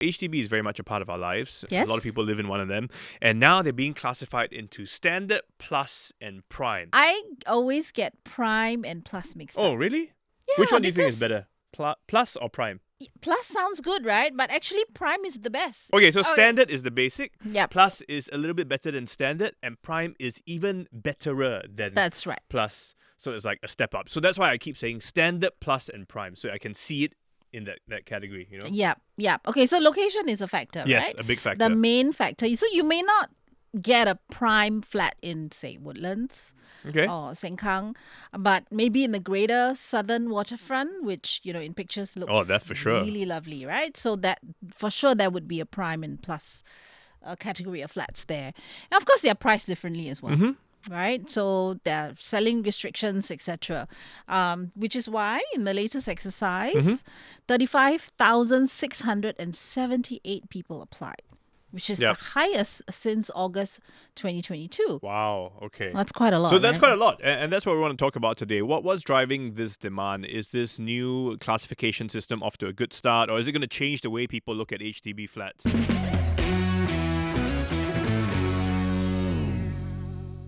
HDB is very much a part of our lives. Yes. A lot of people live in one of them. And now they're being classified into standard, plus, and prime. I always get Prime and Plus mixed up. Oh, really? Yeah, Which one do you think is because better? Plus or prime? Plus sounds good, right? But actually, Prime is the best. Okay, so standard is the basic. Yep. Plus is a little bit better than standard. And prime is even betterer than That's right. plus. So it's like a step up. So that's why I keep saying standard, plus, and prime. So I can see it in that category, you know? Yep. Okay, so location is a factor, Yes, right? a big factor. The main factor. So you may not get a prime flat in, say, Woodlands Okay. or Sengkang, but maybe in the greater southern waterfront, which, in pictures looks that for sure. really lovely, right? So that, for sure, there would be a Prime and Plus category of flats there. And of course, they are priced differently as well. Mm-hmm. Right, so there are selling restrictions, etc. Which is why in the latest exercise, 35,678 people applied, which is the highest since August 2022. Wow, okay. That's quite a lot. So that's right? quite a lot. And that's what we want to talk about today. What's driving this demand? Is this new classification system off to a good start, or is it going to change the way people look at HDB flats?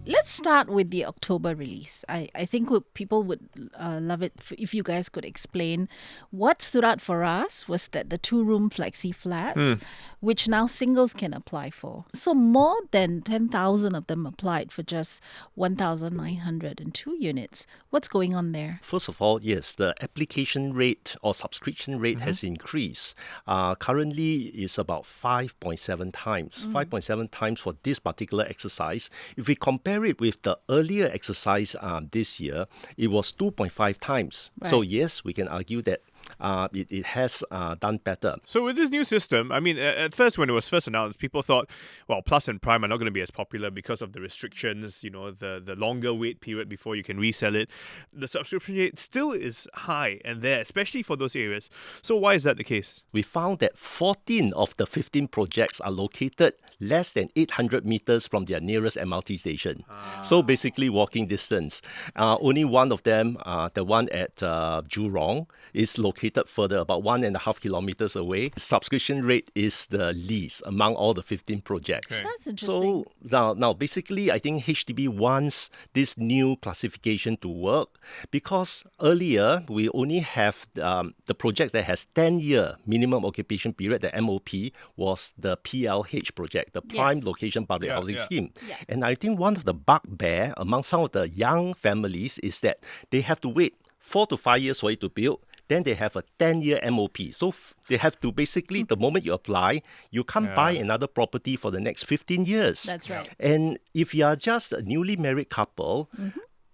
Let's start with the October release. I think people would love it if you guys could explain. What stood out for us was that the 2-room flexi flats, which now singles can apply for. So more than 10,000 of them applied for just 1,902 units. What's going on there? First of all, yes, the application rate or subscription rate has increased. Currently, it's about 5.7 times. 5.7 times for this particular exercise. If we compare it with the earlier exercise this year, it was 2.5 times. Right. So yes, we can argue that it has done better. So with this new system, I mean, at first when it was first announced, people thought, well, Plus and Prime are not going to be as popular because of the restrictions, the longer wait period before you can resell it. The subscription rate still is high and there, especially for those areas. So why is that the case? We found that 14 of the 15 projects are located less than 800 meters from their nearest MRT station. So basically walking distance. Only one of them, the one at Jurong, is located further, about 1.5 kilometers away. Subscription rate is the least among all the 15 projects. Okay. That's interesting. So now basically, I think HDB wants this new classification to work because earlier we only have the project that has 10-year minimum occupation period. The MOP was the PLH project, the Prime Yes. Location Public Yeah, Housing yeah. Scheme. Yeah. And I think one of the bugbear among some of the young families is that they have to wait 4 to 5 years for it to build. Then they have a 10-year MOP. So they have to basically, the moment you apply, you can't buy another property for the next 15 years. That's right. And if you are just a newly married couple,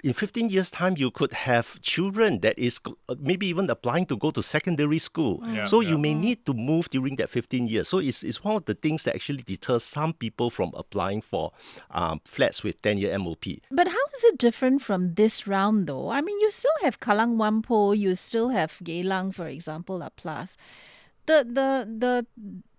in 15 years' time, you could have children that is maybe even applying to go to secondary school. Yeah, So yeah. you may need to move during that 15 years. So it's one of the things that actually deters some people from applying for flats with 10-year MOP. But how is it different from this round, though? I mean, you still have Kalang Wampo, you still have Geylang, for example, at Plus. The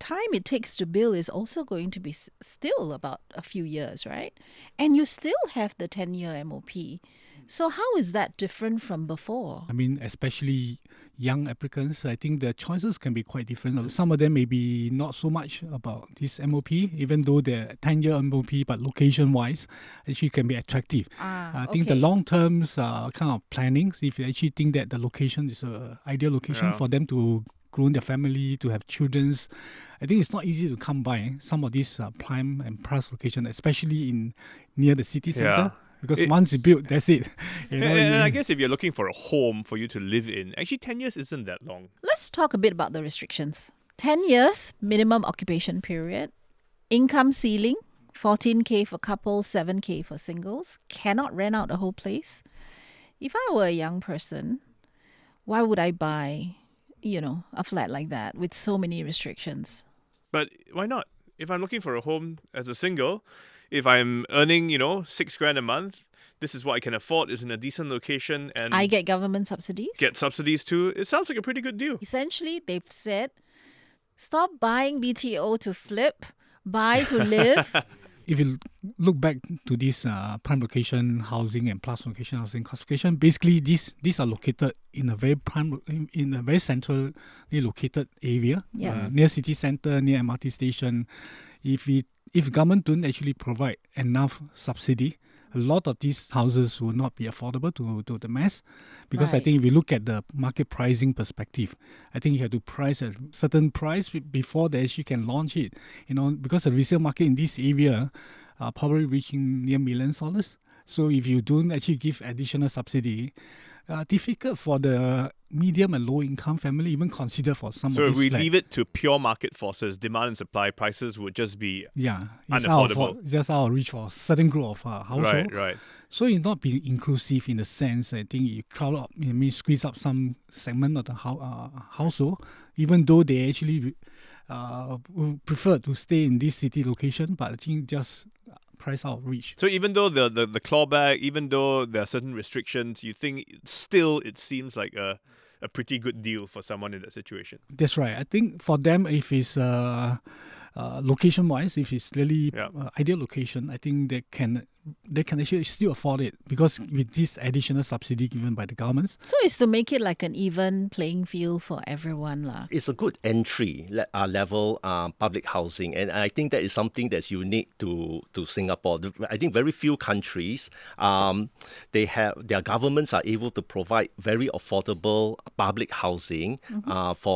time it takes to build is also going to be still about a few years, right? And you still have the 10-year MOP. So how is that different from before? I mean, especially young applicants, I think the choices can be quite different. Some of them may be not so much about this MOP, even though they're 10-year MOP, but location-wise, actually can be attractive. I think the long-term kind of planning, if you actually think that the location is an ideal location for them to grow their family, to have children, I think it's not easy to come by some of these Prime and Plus locations, especially near the city centre. Yeah. Because once you build, that's it. And I guess if you're looking for a home for you to live in, actually 10 years isn't that long. Let's talk a bit about the restrictions. 10 years, minimum occupation period, income ceiling, 14K for couples, 7K for singles, cannot rent out the whole place. If I were a young person, why would I buy, a flat like that with so many restrictions? But why not? If I'm looking for a home as a single, if I'm earning, $6,000 a month, this is what I can afford, is in a decent location, and I get government subsidies. get subsidies too. It sounds like a pretty good deal. Essentially, they've said, stop buying BTO to flip, buy to live. if you look back to this prime location housing and plus location housing classification, basically these are located in a very in a very centrally located area, near city center, near MRT station. If government don't actually provide enough subsidy, a lot of these houses will not be affordable to the mass, because I think if you look at the market pricing perspective, I think you have to price a certain price before they actually can launch it. Because the resale market in this area are probably reaching near millions of dollars. So if you don't actually give additional subsidy, difficult for the medium and low income family even consider for some So of if these we flats. leave it to pure market forces, demand and supply, prices would just be It's unaffordable. just out of reach for a certain group of household. Right. So it not be inclusive in the sense, I think you crowd up, squeeze up some segment of the household, even though they actually would prefer to stay in this city location, but I think just price out of reach. So even though the clawback, even though there are certain restrictions, you think still it seems like a pretty good deal for someone in that situation. That's right. I think for them, if it's location-wise, if it's really ideal location, I think they can actually still afford it, because with this additional subsidy given by the governments. So it's to make it like an even playing field for everyone lah. It's a good entry level public housing, and I think that is something that's unique to Singapore. I think very few countries their governments are able to provide very affordable public housing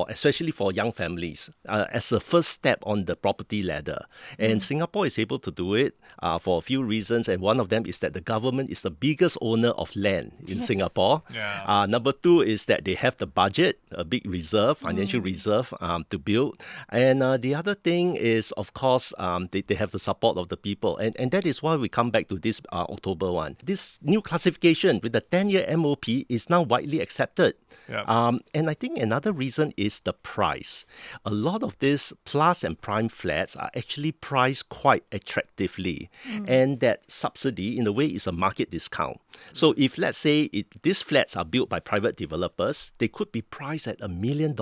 especially for young families as a first step on the property ladder. And Singapore is able to do it for a few reasons, and one of them is that the government is the biggest owner of land in Singapore. Number two is that they have the budget, a big reserve, financial reserve to build. And the other thing is, of course, they have the support of the people. And that is why we come back to this October one. This new classification with the 10-year MOP is now widely accepted. And I think another reason is the price. A lot of these plus and prime flats are actually priced quite attractively. And that subsidy, in a way, is a market discount. So if, let's say, these flats are built by private developers, they could be priced at $1 million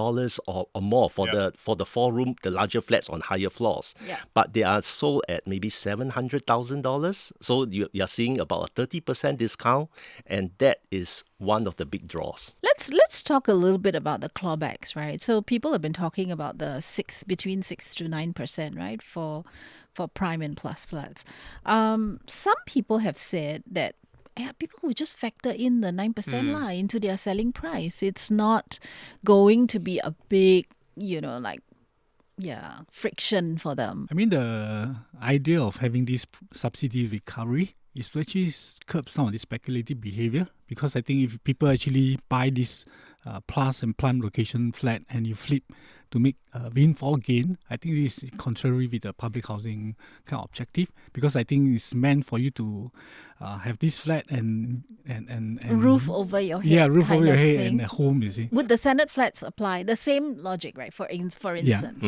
or more for the 4-room, the larger flats on higher floors. But they are sold at maybe $700,000. So you're seeing about a 30% discount, and that is one of the big draws. Let's talk a little bit about the clawbacks, right? So people have been talking about the between 6 to 9%, right, for prime and plus flats. Some people have said that people will just factor in the 9% into their selling price. It's not going to be a big, friction for them. I mean, the idea of having this subsidy recovery is to actually curb some of the speculative behavior, because I think if people actually buy this plus and prime location flat and you flip to make a windfall gain, I think this is contrary with the public housing kind of objective, because I think it's meant for you to have this flat and roof over your head. Yeah, roof over your head thing. and a home, you see. Would the standard flats apply? The same logic, right? For instance,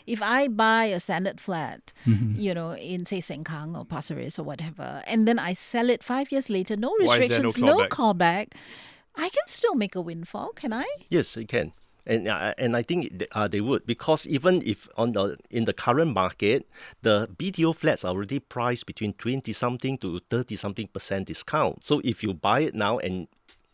if I buy a standard flat, in say Sengkang or Pasir Ris or whatever, and then I sell it 5 years later, no Why is there restrictions, no no callback, I can still make a windfall, can I? Yes, you can. And I think they would, because even if in the current market, the BTO flats are already priced between 20-something to 30-something% discount. So if you buy it now and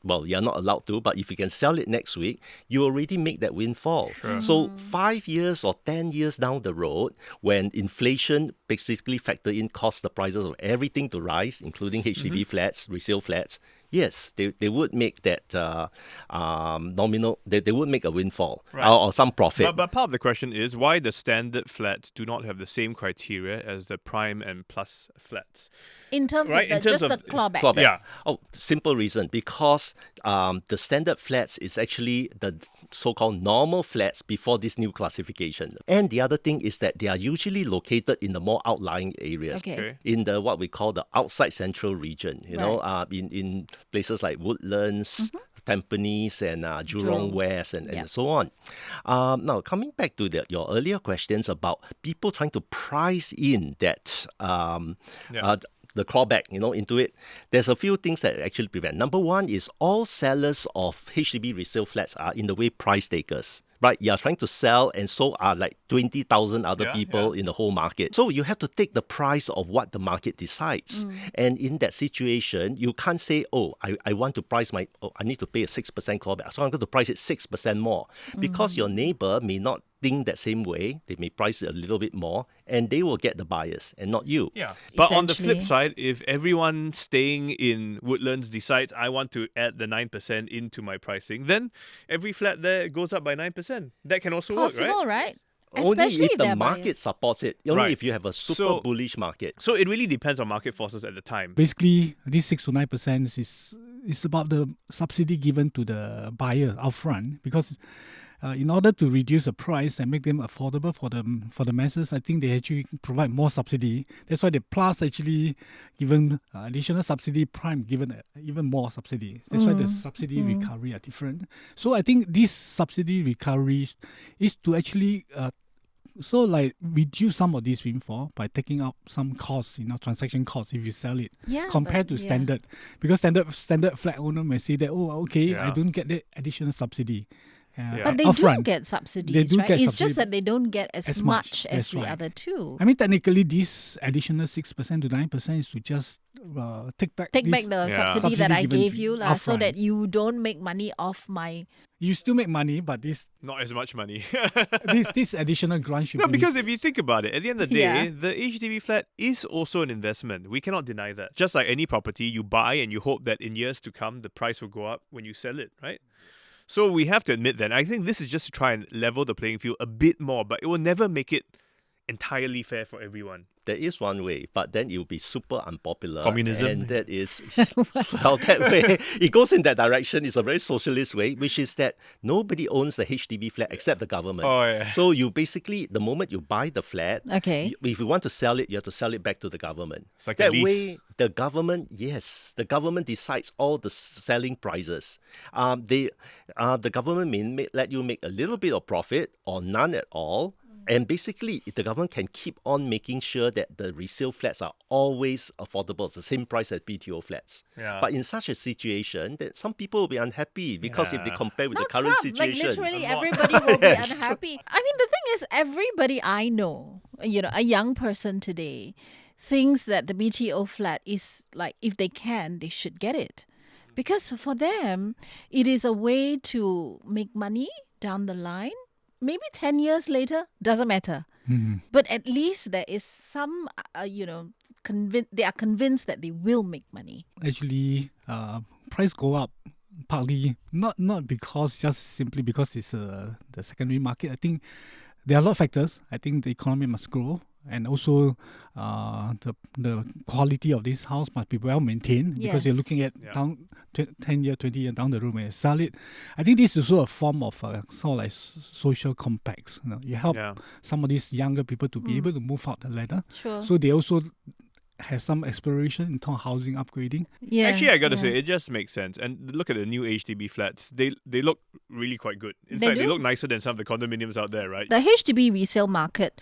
you're not allowed to, but if you can sell it next week, you already make that windfall. So 5 years or 10 years down the road, when inflation basically factor in cause the prices of everything to rise, including HDB flats, resale flats, yes, they would make that nominal, they would make a windfall or some profit. But part of the question is why the standard flats do not have the same criteria as the prime and plus flats. In terms of the clawback. Yeah. Oh, simple reason. Because the standard flats is actually the so-called normal flats before this new classification. And the other thing is that they are usually located in the more outlying areas. Okay. In the what we call the outside central region. In places like Woodlands, Tampines and Jurong West and so on. Now, coming back to your earlier questions about people trying to price in that the clawback, into it, there's a few things that actually prevent. Number one is all sellers of HDB resale flats are in the way price takers. right? You are trying to sell, and so are like 20,000 other people in the whole market. So you have to take the price of what the market decides. And in that situation, you can't say, I want to price I need to pay a 6% clawback, so I'm going to price it 6% more. Because your neighbor may not think that same way. They may price it a little bit more, and they will get the buyers and not you. Yeah. But on the flip side, if everyone staying in Woodlands decides I want to add the 9% into my pricing, then every flat there goes up by 9%. That can also work, right? Possible, right? Only Especially if the they're market buyers. supports it. Only Right. if you have a super bullish market. So it really depends on market forces at the time. Basically, this 6 to 9% is about the subsidy given to the buyer upfront, because in order to reduce the price and make them affordable for the masses, I think they actually provide more subsidy. That's why the Plus actually given additional subsidy, Prime given even more subsidy. That's why the subsidy recovery are different. So I think this subsidy recovery is to actually reduce some of this windfall by taking out some costs, transaction costs if you sell it, compared to standard. Because standard flat owner may say that, I don't get the additional subsidy. But they do get subsidies, They do right? get It's subsidy, just that they don't get as much as That's the right. other two. I mean, technically, this additional 6% to 9% is to just take back Take this back the subsidy subsidy that I given gave you, so upfront. that you don't make money off my... You still make money, but this Not as much money. this additional grant should No, be... because if you think about it, at the end of the day, Yeah. the HDB flat is also an investment. We cannot deny that. Just like any property, you buy and you hope that in years to come, the price will go up when you sell it, right? So we have to admit that. I think this is just to try and level the playing field a bit more, but it will never make it entirely fair for everyone. There is one way, but then it will be super unpopular. Communism. And that is, that way, it goes in that direction. It's a very socialist way, which is that nobody owns the HDB flat except the government. Oh, yeah. So you basically, the moment you buy the flat, Okay. if you want to sell it, you have to sell it back to the government. It's like a that lease. way, the government decides all the selling prices. The government may let you make a little bit of profit or none at all. And basically, the government can keep on making sure that the resale flats are always affordable. It's the same price as BTO flats. Yeah. But in such a situation, that some people will be unhappy because if they compare with Not the current some, situation. like literally everybody will be unhappy. I mean, the thing is, everybody I know, a young person today, thinks that the BTO flat is like, if they can, they should get it. Because for them, it is a way to make money down the line. Maybe 10 years later, doesn't matter. But at least there is some, they are convinced that they will make money. Actually, price go up partly not simply because it's the secondary market. I think there are a lot of factors. I think the economy must grow, and also the quality of this house must be well maintained, because you're Yes. looking at down 10 years, 20 years down the road when you sell it. I think this is also a form of sort of like social compacts. You help some of these younger people to be able to move up the ladder. Sure. So they also have some exploration in terms of housing upgrading. Yeah. Actually, I gotta say, it just makes sense. And look at the new HDB flats. They look really quite good. In fact, they do. look nicer than some of the condominiums out there, right? The HDB resale market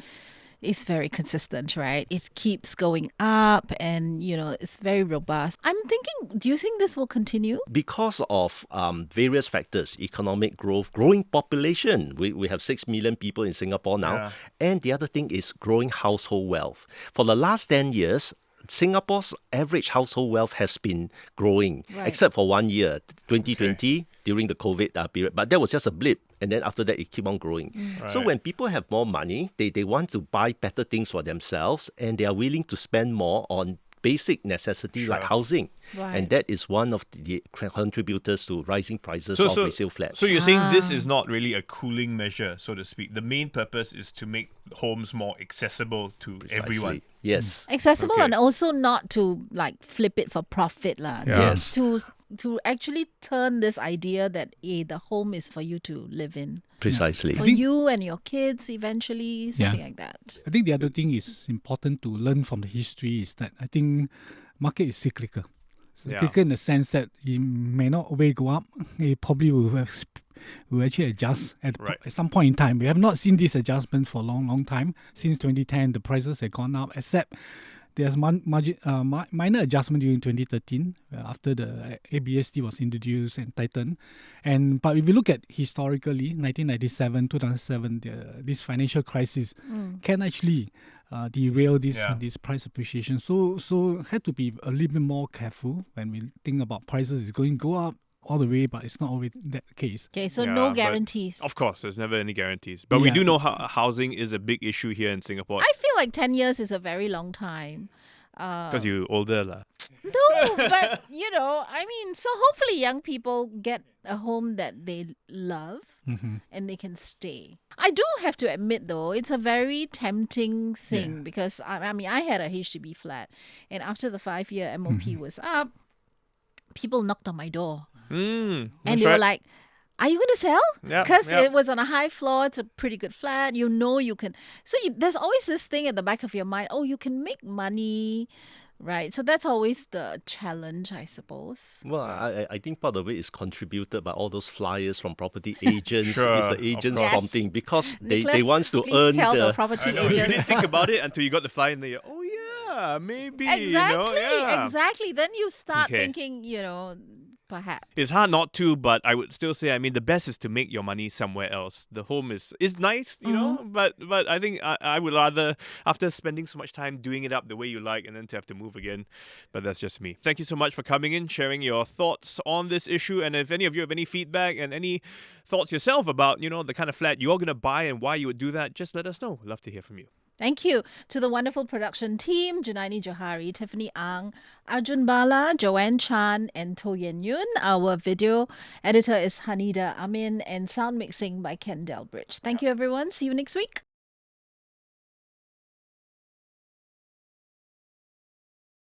is very consistent, right? It keeps going up and, it's very robust. I'm thinking, do you think this will continue? Because of various factors, economic growth, growing population. We have 6 million people in Singapore now. Yeah. And the other thing is growing household wealth. For the last 10 years, Singapore's average household wealth has been growing, Right. except for 1 year, 2020, during the COVID period. But that was just a blip. And then after that, it keep on growing. So Right. when people have more money, they want to buy better things for themselves, and they are willing to spend more on basic necessity like housing. Right. And that is one of the contributors to rising prices of resale flats. So you're saying this is not really a cooling measure, so to speak. The main purpose is to make homes more accessible to everyone. Yes. Accessible Okay. and also not to like flip it for profit lah. Yes. To actually turn this idea that the home is for you to live in. Precisely. For you and your kids eventually, something like that. I think the other thing is important to learn from the history is that I think market is cyclical. Cyclical in the sense that it may not always go up. It probably will actually adjust at some point in time. We have not seen this adjustment for a long, long time. Since 2010, the prices have gone up, except there's minor adjustment during 2013 after the ABSD was introduced and tightened. But if you look at historically, 1997, 2007, this financial crisis can actually derail this price appreciation. So had to be a little bit more careful when we think about prices. It's going to go up all the way, but it's not always that case. Okay, so no guarantees. Of course, there's never any guarantees. But we do know housing is a big issue here in Singapore. I feel like 10 years is a very long time. Because you're older lah. No, but so hopefully young people get a home that they love and they can stay. I do have to admit though, it's a very tempting thing because I had a HDB flat, and after the 5-year MOP was up, people knocked on my door. And they were like, are you going to sell? Because it was on a high floor. It's a pretty good flat. You can. So there's always this thing at the back of your mind. Oh, you can make money, right? So that's always the challenge, I suppose. Well, I think part of it is contributed by all those flyers from property agents. Sure, it's the agents course. prompting because Nicholas, they want to please earn tell the the property You didn't agents. think about it until you got the flyer and you're, oh yeah, maybe. Exactly. Then you start Okay. thinking, perhaps. It's hard not to, but I would still say, the best is to make your money somewhere else. The home is nice, but I think I would rather, after spending so much time doing it up the way you like, and then to have to move again. But that's just me. Thank you so much for coming in, sharing your thoughts on this issue. And if any of you have any feedback and any thoughts yourself about, the kind of flat you're going to buy and why you would do that, just let us know. Love to hear from you. Thank you to the wonderful production team, Junaini Johari, Tiffany Ang, Arjun Bala, Joanne Chan, and To Yen Yun. Our video editor is Hanida Amin, and sound mixing by Ken Delbridge. Thank you, everyone. See you next week.